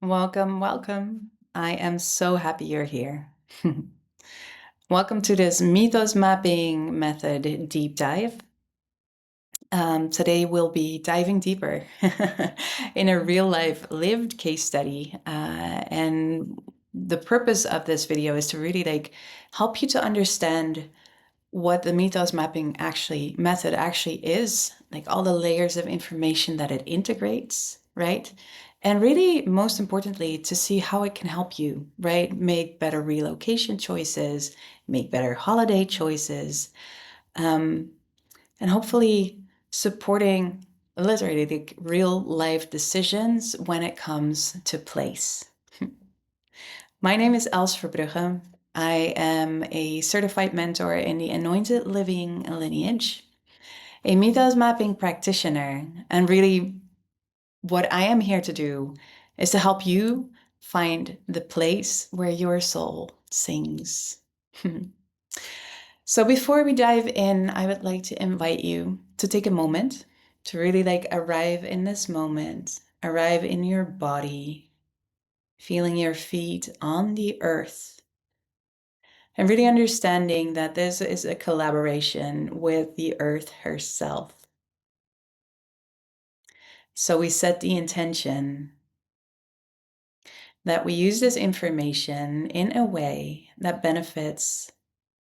Welcome, welcome. I am so happy you're here. Welcome to this Mythos Mapping Method deep dive. Today we'll be diving deeper in a real life lived case study. And the purpose of this video is to really help you to understand what the Mythos Mapping method actually is, like all the layers of information that it integrates, right? And really, most importantly, to see how it can help you, right? Make better relocation choices, make better holiday choices, and hopefully supporting literally the real life decisions when it comes to place. My name is Els Verbrugge. I am a certified mentor in the anointed living lineage, a Mythos mapping practitioner, and really what I am here to do is to help you find the place where your soul sings. So before we dive in, I would like to invite you to take a moment to really arrive in this moment, arrive in your body, feeling your feet on the earth, and really understanding that this is a collaboration with the earth herself. So we set the intention that we use this information in a way that benefits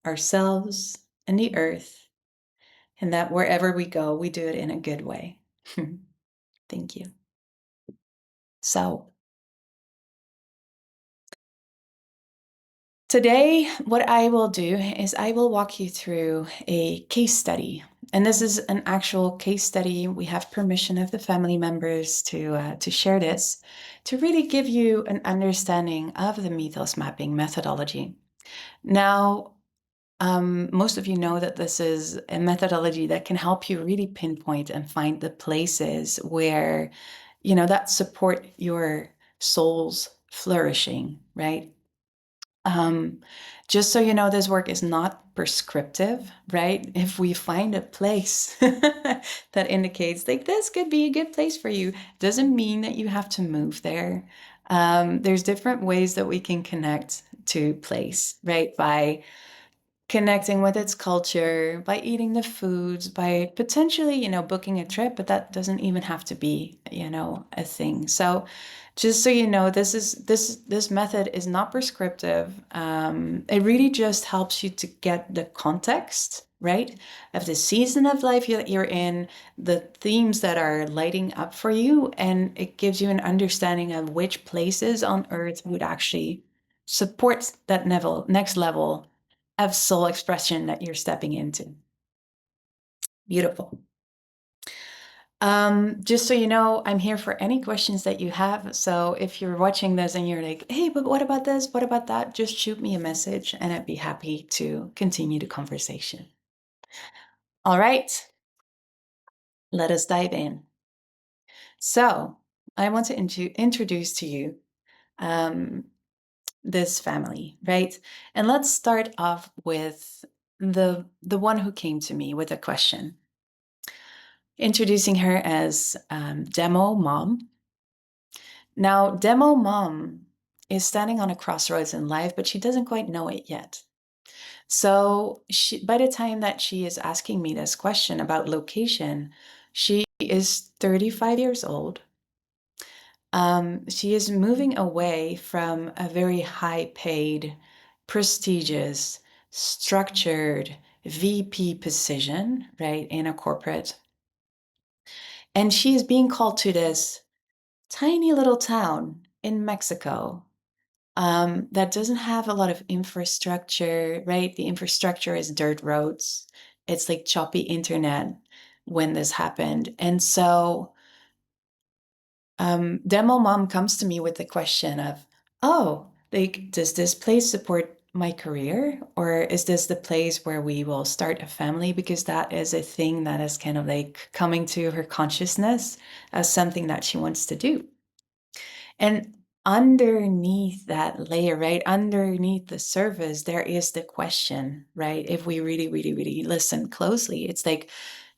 ourselves and the earth, and that wherever we go, we do it in a good way. Thank you. So, today, what I will do is I will walk you through a case study. And this is an actual case study. We have permission of the family members to share this, to really give you an understanding of the Mythos mapping methodology. Now, most of you know that this is a methodology that can help you really pinpoint and find the places where, that support your soul's flourishing, right? Just so you know, this work is not prescriptive, right? If we find a place that indicates like this could be a good place for you, doesn't mean that you have to move there. There's different ways that we can connect to place, right? By connecting with its culture, by eating the foods, by potentially, booking a trip, but that doesn't even have to be, a thing. So just so you know, this method is not prescriptive. It really just helps you to get the context, right, of the season of life that you're in, the themes that are lighting up for you, and it gives you an understanding of which places on earth would actually support that next level of soul expression that you're stepping into. Beautiful. Just so you know, I'm here for any questions that you have. So if you're watching this and you're like, hey, but what about this? What about that? Just shoot me a message and I'd be happy to continue the conversation. All right, let us dive in. So I want to introduce to you um, this family, right? And let's start off with the one who came to me with a question. Introducing her as Demo Mom. Now, Demo Mom is standing on a crossroads in life, but she doesn't quite know it yet. So by the time that she is asking me this question about location, she is 35 years old. She is moving away from a very high-paid, prestigious, structured VP position, right, in a corporate. And she is being called to this tiny little town in Mexico that doesn't have a lot of infrastructure, right? The infrastructure is dirt roads. It's like choppy internet when this happened. And so Demo Mom comes to me with the question of, oh, like, does this place support my career? Or is this the place where we will start a family? Because that is a thing that is kind of like coming to her consciousness as something that she wants to do. And underneath that layer, right, underneath the surface, there is the question, right? If we really, really, really listen closely, it's like,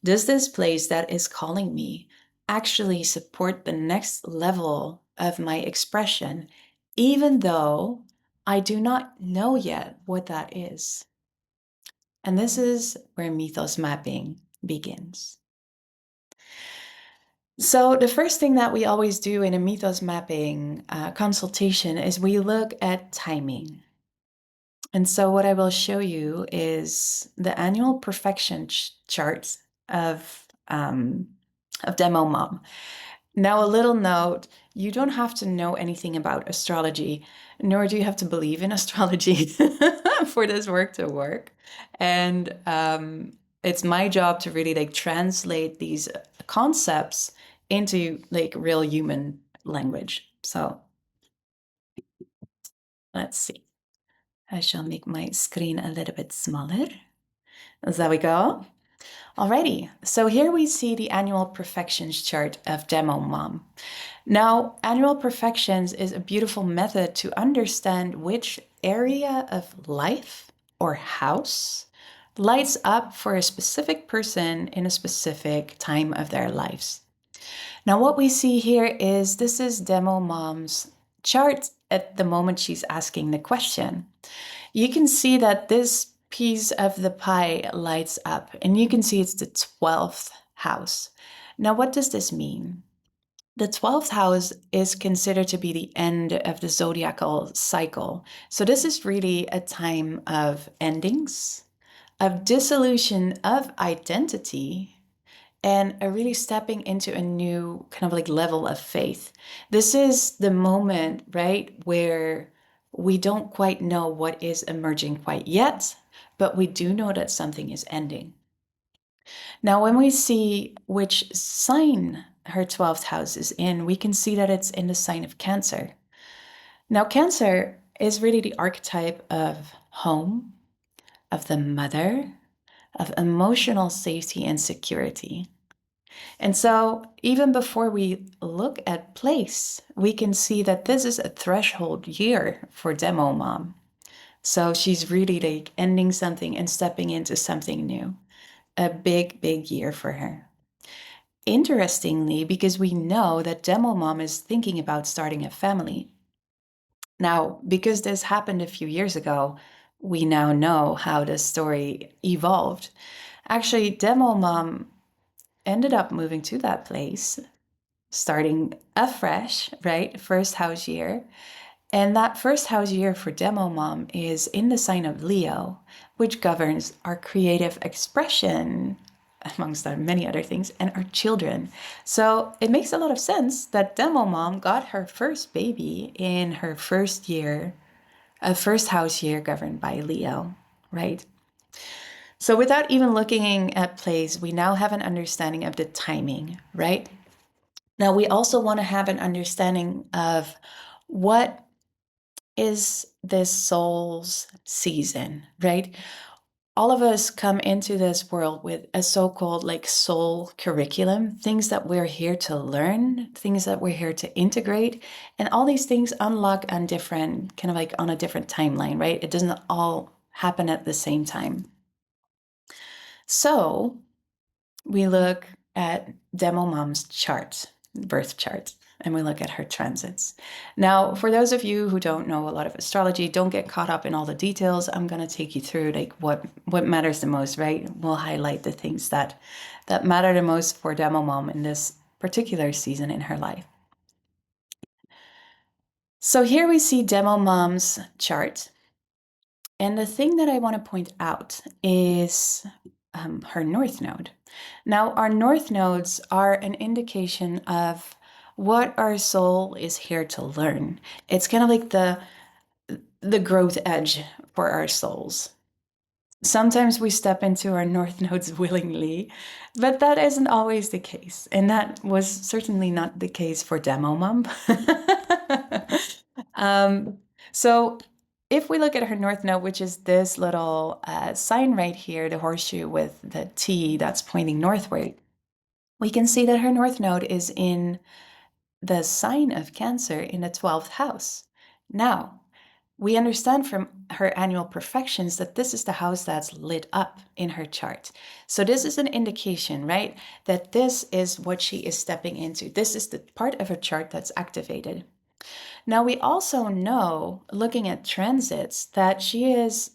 does this place that is calling me actually support the next level of my expression, even though I do not know yet what that is. And this is where mythos mapping begins. So the first thing that we always do in a mythos mapping consultation is we look at timing. And so what I will show you is the annual perfection chart of Demo Mom. Now, a little note, you don't have to know anything about astrology, nor do you have to believe in astrology for this work to work. And it's my job to really like translate these concepts into like real human language. So let's see. I shall make my screen a little bit smaller. There we go. Alrighty, so here we see the annual perfections chart of Demo Mom. Now, annual perfections is a beautiful method to understand which area of life or house lights up for a specific person in a specific time of their lives. Now, what we see here is this is Demo Mom's chart at the moment she's asking the question. You can see that this piece of the pie lights up, and you can see it's the 12th house. Now, what does this mean? The 12th house is considered to be the end of the zodiacal cycle. So this is really a time of endings, of dissolution of identity, and a really stepping into a new kind of like level of faith. This is the moment, right, where we don't quite know what is emerging quite yet, but we do know that something is ending. Now, when we see which sign her 12th house is in, we can see that it's in the sign of Cancer. Now, Cancer is really the archetype of home, of the mother, of emotional safety and security. And so, even before we look at place, we can see that this is a threshold year for Demo Mom. So, she's really like ending something and stepping into something new. A big, big year for her. Interestingly, because we know that Demo Mom is thinking about starting a family. Now, because this happened a few years ago, we now know how the story evolved. Actually, Demo Mom ended up moving to that place, starting afresh, right? First house year. And that first house year for Demo Mom is in the sign of Leo, which governs our creative expression, amongst many other things, and our children. So it makes a lot of sense that Demo Mom got her first baby in her first year, a first house year governed by Leo, right? So without even looking at plays, we now have an understanding of the timing, right? Now we also want to have an understanding of what is this soul's season, right? All of us come into this world with a so-called like soul curriculum, things that we're here to learn, things that we're here to integrate, and all these things unlock on different, kind of like on a different timeline, right? It doesn't all happen at the same time. So we look at Demo Mom's chart, birth chart, and we look at her transits. Now, for those of you who don't know a lot of astrology, don't get caught up in all the details. I'm going to take you through like what matters the most, right? We'll highlight the things that matter the most for Demo Mom in this particular season in her life. So here we see Demo Mom's chart. And the thing that I want to point out is her north node. Now, our north nodes are an indication of what our soul is here to learn. It's kind of like the growth edge for our souls. Sometimes we step into our north nodes willingly, but that isn't always the case. And that was certainly not the case for Demo Mom. So if we look at her north node, which is this little sign right here, the horseshoe with the T that's pointing northward, we can see that her north node is in the sign of Cancer in the 12th house. Now, we understand from her annual perfections that this is the house that's lit up in her chart. So this is an indication, right, that this is what she is stepping into. This is the part of her chart that's activated. Now, we also know, looking at transits, that she is,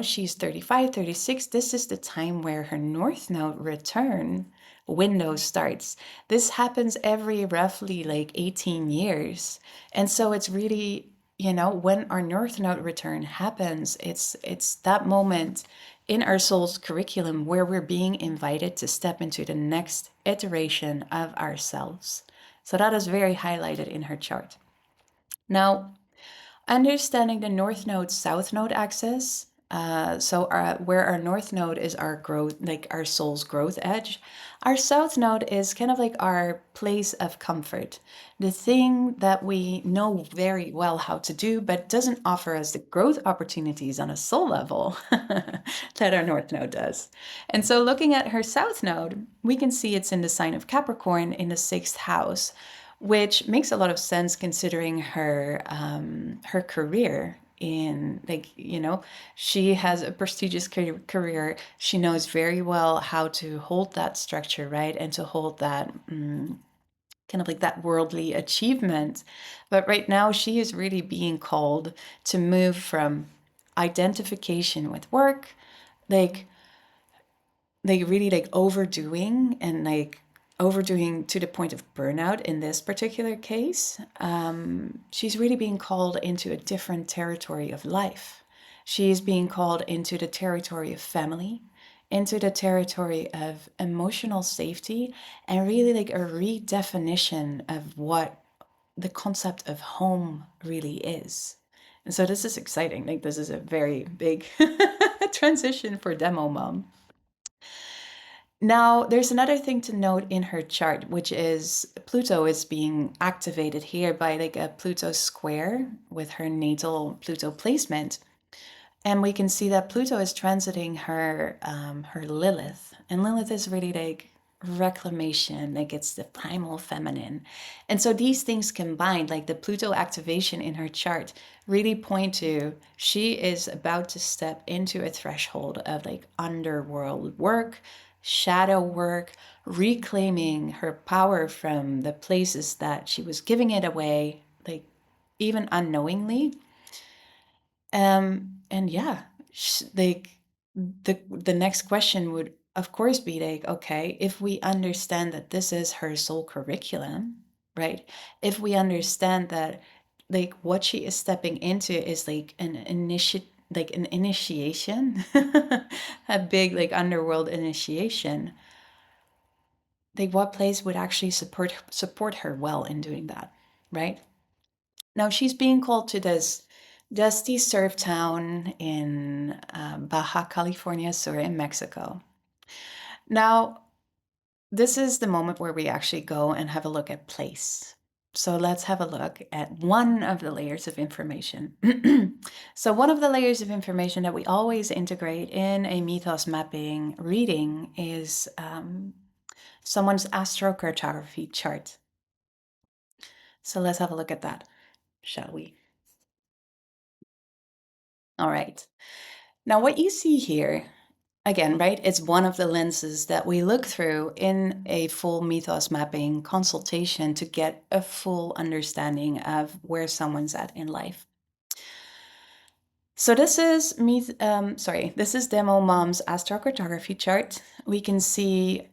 she's 35, 36. This is the time where her North Node return window starts. This happens every roughly like 18 years. And so it's really, when our North Node return happens, it's that moment in our soul's curriculum where we're being invited to step into the next iteration of ourselves. So that is very highlighted in her chart. Now, understanding the North Node South Node axis. Where our North Node is our growth, like our soul's growth edge, our South Node is kind of like our place of comfort, the thing that we know very well how to do, but doesn't offer us the growth opportunities on a soul level that our North Node does. And so, looking at her South Node, we can see it's in the sign of Capricorn in the 6th house, which makes a lot of sense considering her career. In, like, she has a prestigious career. She knows very well how to hold that structure, right, and to hold that kind of like that worldly achievement. But right now she is really being called to move from identification with work, like really like overdoing and like overdoing to the point of burnout in this particular case. She's really being called into a different territory of life. She's being called into the territory of family, into the territory of emotional safety, and really like a redefinition of what the concept of home really is. And so this is exciting. Like, this is a very big transition for Demo Mom. Now, there's another thing to note in her chart, which is Pluto is being activated here by like a Pluto square with her natal Pluto placement. And we can see that Pluto is transiting her Lilith. And Lilith is really like reclamation, like it's the primal feminine. And so these things combined, like the Pluto activation in her chart, really point to she is about to step into a threshold of like underworld work, shadow work, reclaiming her power from the places that she was giving it away, like even unknowingly. And yeah, like the next question would of course be like, okay, if we understand that this is her soul curriculum, right? If we understand that like what she is stepping into is like an initiation, a big like underworld initiation, like what place would actually support her well in doing that, right? Now she's being called to this dusty surf town in Baja California Sur in Mexico. Now, this is the moment where we actually go and have a look at place. So let's have a look at one of the layers of information. So one of the layers of information that we always integrate in a Mythos mapping reading is someone's astrocartography chart. So let's have a look at that, shall we? All right. Now, what you see here, again, right, it's one of the lenses that we look through in a full Mythos mapping consultation to get a full understanding of where someone's at in life. So this is this is Demo Mom's astrocartography chart. We can see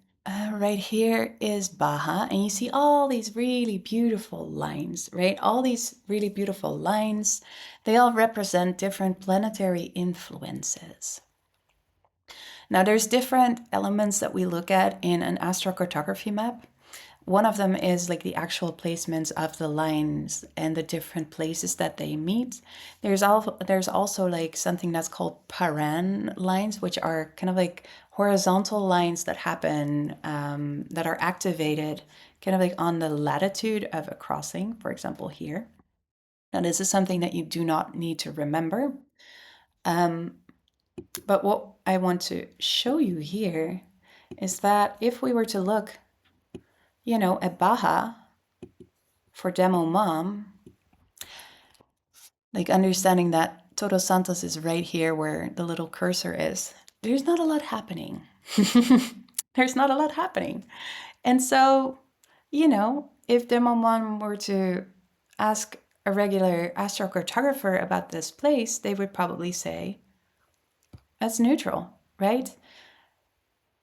right here is Baja, and you see all these really beautiful lines, right? All these really beautiful lines, they all represent different planetary influences. Now, there's different elements that we look at in an astrocartography map. One of them is like the actual placements of the lines and the different places that they meet. There's also like something that's called paran lines, which are kind of like horizontal lines that happen that are activated kind of like on the latitude of a crossing, for example, here. Now, this is something that you do not need to remember. But what I want to show you here is that if we were to look, at Baja for Demo Mom, Like understanding that Todos Santos is right here where the little cursor is. There's not a lot happening. There's not a lot happening. And so, if Demomon were to ask a regular astrocartographer about this place, they would probably say, that's neutral, right?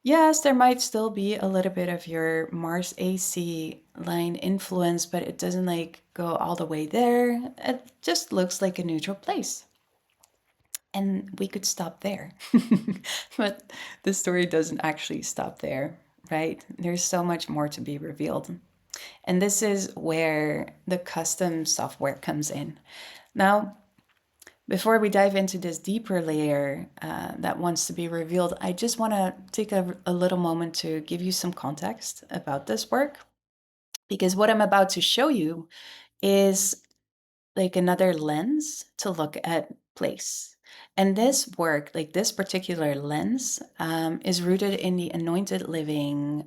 Yes, there might still be a little bit of your Mars AC line influence, but it doesn't like go all the way there. It just looks like a neutral place. And we could stop there. But the story doesn't actually stop there, right? There's so much more to be revealed. And this is where the custom software comes in. Now, before we dive into this deeper layer that wants to be revealed, I just want to take a little moment to give you some context about this work. Because what I'm about to show you is like another lens to look at place. And this work, like this particular lens, is rooted in the anointed living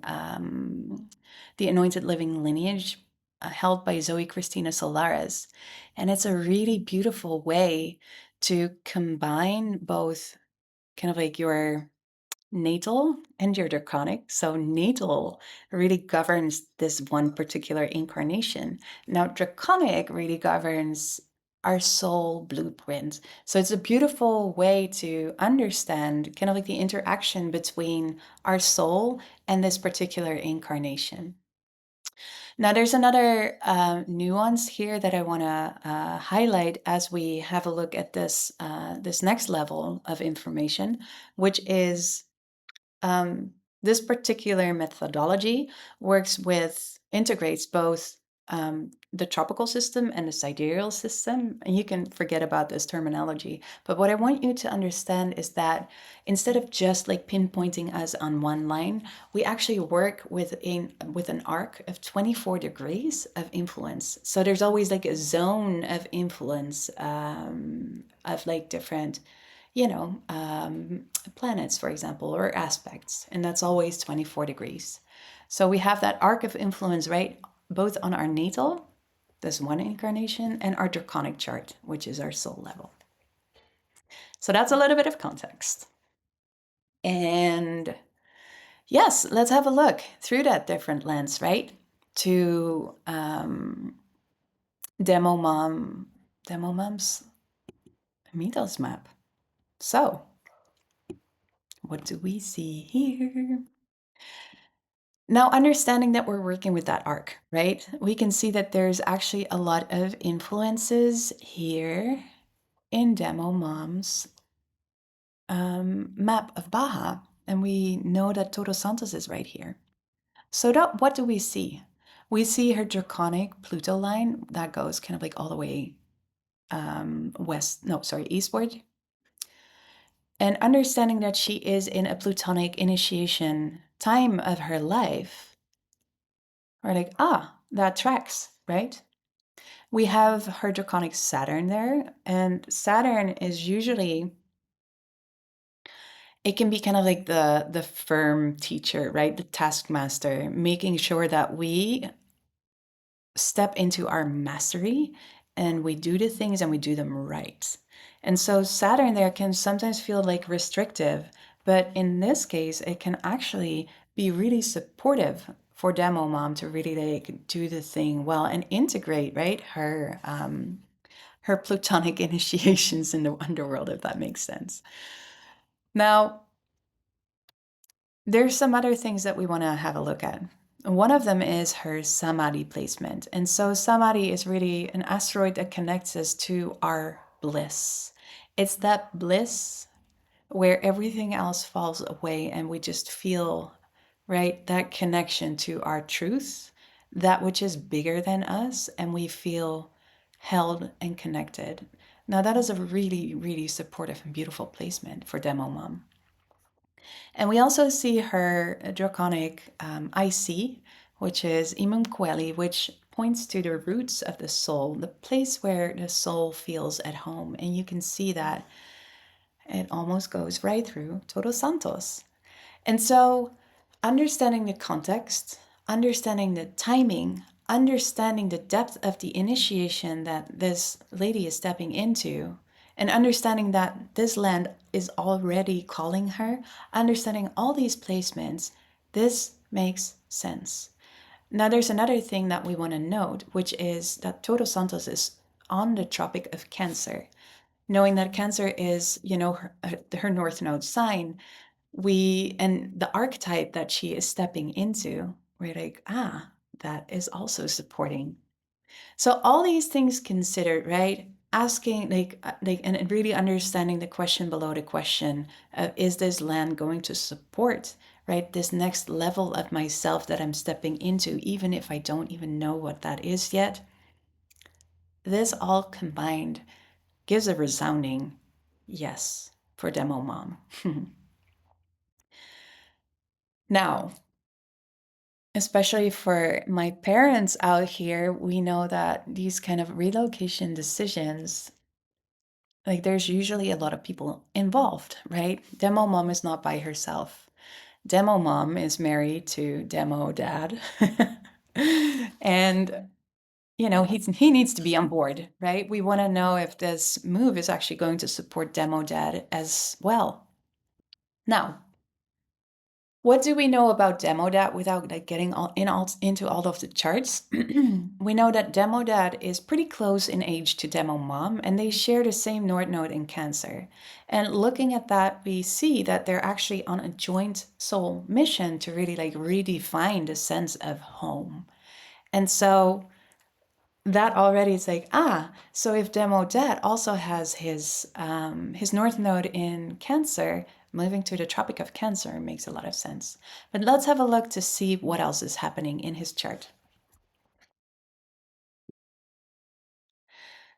lineage held by Zoe Christina Solaris. And it's a really beautiful way to combine both kind of like your natal and your draconic. So natal really governs this one particular incarnation. Now draconic really governs our soul blueprint. So it's a beautiful way to understand kind of like the interaction between our soul and this particular incarnation. Now, there's another nuance here that I want to highlight as we have a look at this next level of information, which is um, this particular methodology integrates both the tropical system and the sidereal system. And you can forget about this terminology. But what I want you to understand is that instead of just like pinpointing us on one line, we actually work with an arc of 24 degrees of influence. So there's always like a zone of influence of like different planets, for example, or aspects, and that's always 24 degrees. So we have that arc of influence, right, both on our natal, this one incarnation, and our draconic chart, which is our soul level. So that's a little bit of context. And yes, let's have a look through that different lens, right, to Demo Mom's Mythos map. So what do we see here? Now, understanding that we're working with that arc, right? We can see that there's actually a lot of influences here in Demo Mom's map of Baja. And we know that Todos Santos is right here. So what do we see? We see her draconic Pluto line that goes kind of like all the way eastward. And understanding that she is in a Plutonic initiation time of her life, we're like, that tracks, right? We have her draconic Saturn there, and Saturn is usually, it can be kind of like the firm teacher, right? The taskmaster, making sure that we step into our mastery and we do the things and we do them right. And so Saturn there can sometimes feel like restrictive, but in this case, it can actually be really supportive for Demo Mom to really like do the thing well and integrate, right, her Plutonic initiations in the underworld, if that makes sense. Now, there's some other things that we want to have a look at. One of them is her Samadhi placement. And so Samadhi is really an asteroid that connects us to our bliss. It's that bliss where everything else falls away and we just feel, right, that connection to our truth, that which is bigger than us, and we feel held and connected. Now, that is a really, really supportive and beautiful placement for Demo Mom. And we also see her draconic IC, which is Imum Coeli, which points to the roots of the soul, the place where the soul feels at home. And you can see that it almost goes right through Todos Santos. And so understanding the context, understanding the timing, understanding the depth of the initiation that this lady is stepping into, and understanding that this land is already calling her, understanding all these placements, this makes sense. Now, there's another thing that we want to note, which is that Todo Santos is on the Tropic of Cancer. Knowing that Cancer is, her North Node sign, and the archetype that she is stepping into, we're like, that is also supporting. So all these things considered, right? Asking and really understanding the question below the question of, is this land going to support, right, this next level of myself that I'm stepping into, even if I don't even know what that is yet? This all combined gives a resounding yes for Demo Mom. Now, especially for my parents out here, we know that these kind of relocation decisions, like there's usually a lot of people involved, right? Demo Mom is not by herself. Demo Mom is married to Demo Dad. And he needs to be on board, right? We want to know if this move is actually going to support Demo Dad as well. Now, what do we know about Demo Dad without getting into all of the charts? We know that Demo Dad is pretty close in age to Demo Mom, and they share the same North Node in Cancer. And looking at that, we see that they're actually on a joint soul mission to really redefine the sense of home. And so that already is so if Demo Dad also has his North Node in Cancer, moving to the Tropic of Cancer makes a lot of sense. But let's have a look to see what else is happening in his chart.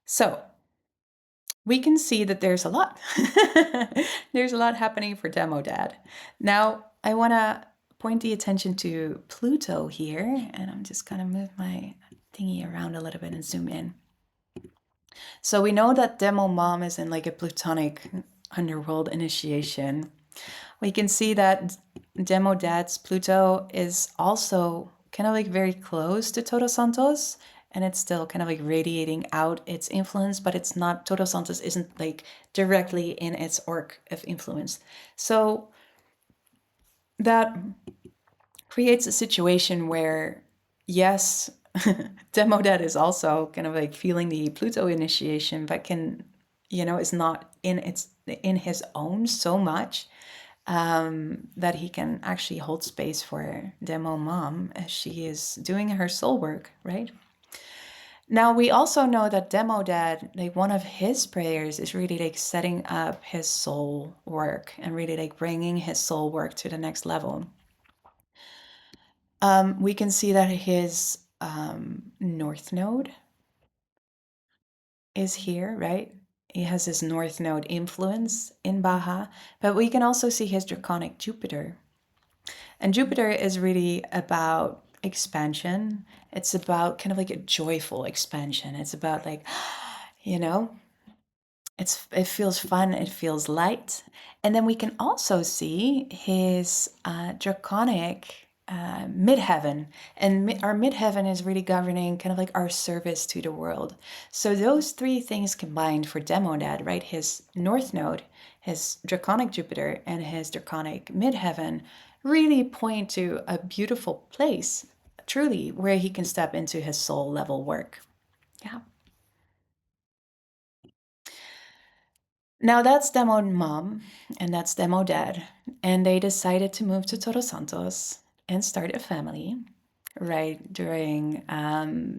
So we can see that there's a lot. There's a lot happening for Demo Dad. Now, I want to point the attention to Pluto here, and I'm just going to move my thingy around a little bit and zoom in. So we know that Demo Mom is in a plutonic underworld initiation. We can see that Demo Dad's Pluto is also kind of very close to Todo Santos, and it's still kind of radiating out its influence, but it's not, Todo Santos isn't directly in its arc of influence. So that creates a situation where, yes, Demo Dad is also kind of feeling the Pluto initiation, but is not in his own so much that he can actually hold space for Demo Mom as she is doing her soul work, right? Now, we also know that Demo Dad, one of his prayers is really setting up his soul work and really bringing his soul work to the next level. We can see that his North Node is here, right? He has his North Node influence in Baja, but we can also see his draconic Jupiter. And Jupiter is really about expansion. It's about kind of a joyful expansion. It's about it feels fun, it feels light. And then we can also see his draconic midheaven. And our midheaven is really governing kind of our service to the world. So those three things combined for Demo Dad, right? His North Node, his draconic Jupiter, and his draconic midheaven really point to a beautiful place, truly, where he can step into his soul level work. Yeah. Now that's Demo Mom and that's Demo Dad. And they decided to move to Todos Santos and start a family right during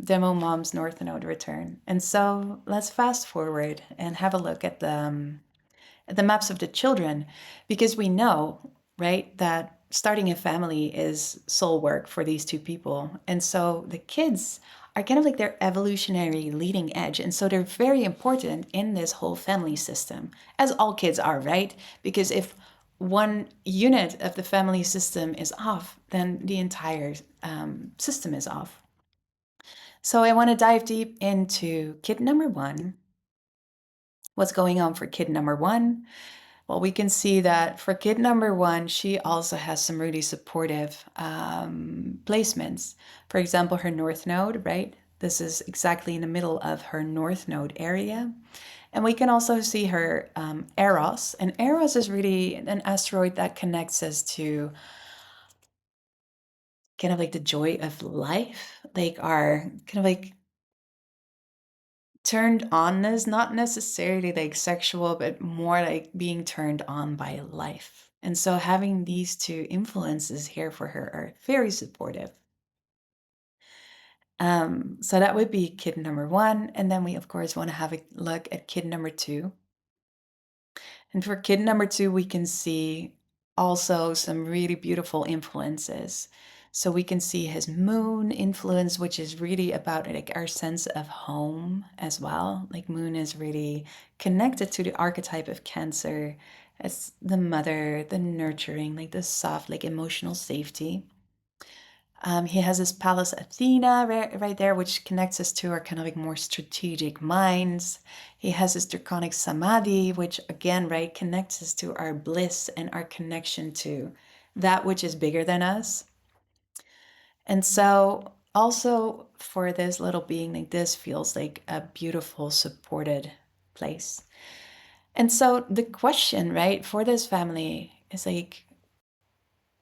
Demo Mom's North Node return. And so let's fast forward and have a look at the maps of the children, because we know, right, that starting a family is soul work for these two people. And so the kids are kind of their evolutionary leading edge. And so they're very important in this whole family system, as all kids are, right? Because if one unit of the family system is off, then the entire system is off. So I want to dive deep into kid number one. What's going on for kid number one? Well, we can see that for kid number one, she also has some really supportive placements. For example, her north node, right? This is exactly in the middle of her north node area. And we can also see her Eros. And Eros is really an asteroid that connects us to kind of like the joy of life, like our kind of like turned onness, not necessarily like sexual, but more like being turned on by life. And so having these two influences here for her are very supportive. So that would be kid number one. And then we, of course, want to have a look at kid number two. And for kid number two, we can see also some really beautiful influences. So we can see his moon influence, which is really about like our sense of home as well. Like moon is really connected to the archetype of Cancer as the mother, the nurturing, like the soft, like emotional safety. He has his Palace Athena right there, which connects us to our kind of like more strategic minds. He has his Draconic Samadhi, which again, right, connects us to our bliss and our connection to that which is bigger than us. And so, also for this little being, like this feels like a beautiful, supported place. And so, the question, right, for this family is like,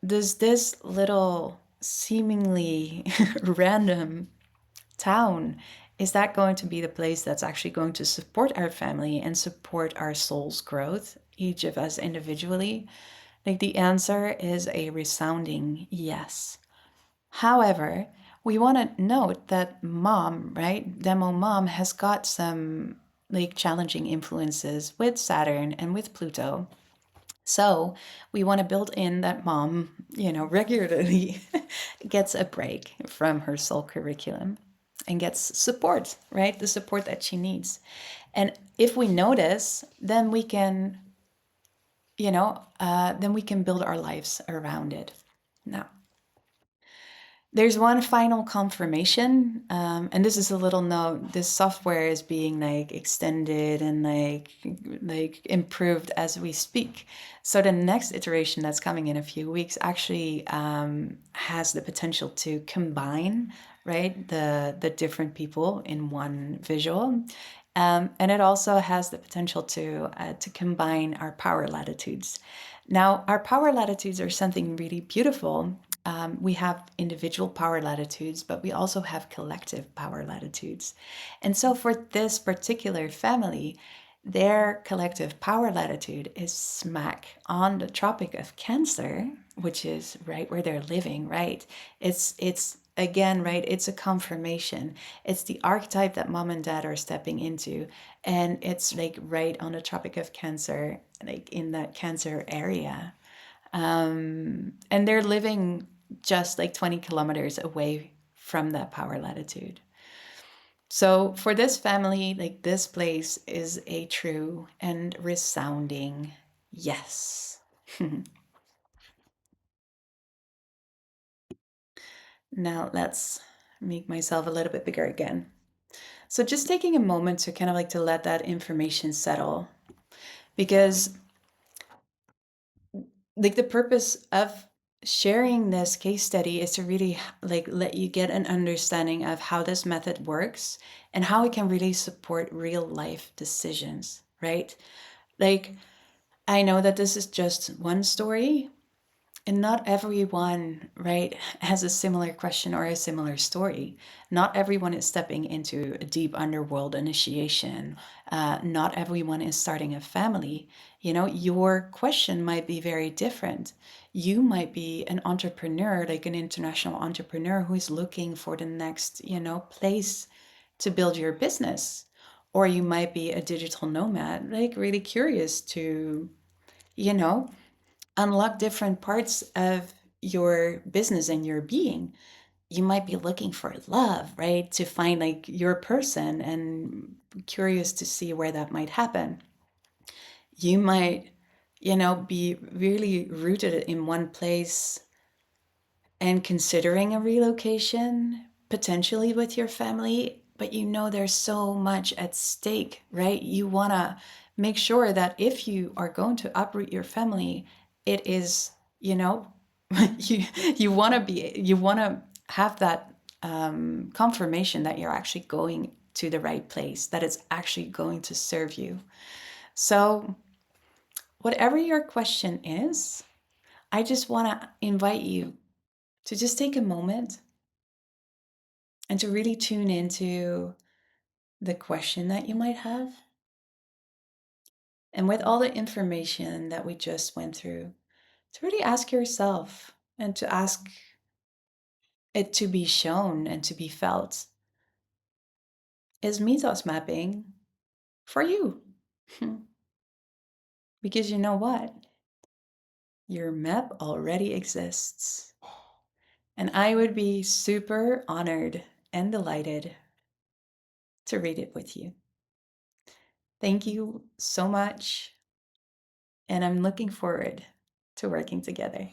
does this little seemingly random town, is that going to be the place that's actually going to support our family and support our soul's growth, each of us individually? Like the answer is a resounding yes. However, we want to note that mom, right, demo mom has got some like challenging influences with Saturn and with Pluto. So we want to build in that mom, regularly gets a break from her soul curriculum and gets support, right? The support that she needs. And if we notice, then we can, then we can build our lives around it. Now, there's one final confirmation, and this is a little note. This software is being like extended and like improved as we speak. So the next iteration that's coming in a few weeks actually has the potential to combine, right, the different people in one visual, and it also has the potential to combine our power latitudes. Now, our power latitudes are something really beautiful. We have individual power latitudes, but we also have collective power latitudes. And so for this particular family, their collective power latitude is smack on the Tropic of Cancer, which is right where they're living, right? It's again, right? It's a confirmation. It's the archetype that mom and dad are stepping into. And it's like right on the Tropic of Cancer, like in that Cancer area. And they're living just like 20 kilometers away from that power latitude. So for this family, like this place is a true and resounding yes. Now let's make myself a little bit bigger again. So just taking a moment to kind of like to let that information settle, because like the purpose of sharing this case study is to really like let you get an understanding of how this method works and how it can really support real life decisions, right? Like I know that this is just one story, and not everyone, right, has a similar question or a similar story. Not everyone is stepping into a deep underworld initiation. Not everyone is starting a family. Your question might be very different. You might be an entrepreneur, like an international entrepreneur who is looking for the next, place to build your business. Or you might be a digital nomad, like really curious to, you know, unlock different parts of your business and your being. You might be looking for love, right? To find like your person and curious to see where that might happen. You might, be really rooted in one place and considering a relocation, potentially with your family, but there's so much at stake, right? You want to make sure that if you are going to uproot your family, it is, you know, you want to have that confirmation that you're actually going to the right place, that it's actually going to serve you. So whatever your question is, I just want to invite you to just take a moment and to really tune into the question that you might have. And with all the information that we just went through, to really ask yourself and to ask it to be shown and to be felt, is mythos mapping for you? Because you know what? Your map already exists. And I would be super honored and delighted to read it with you. Thank you so much. And I'm looking forward to working together.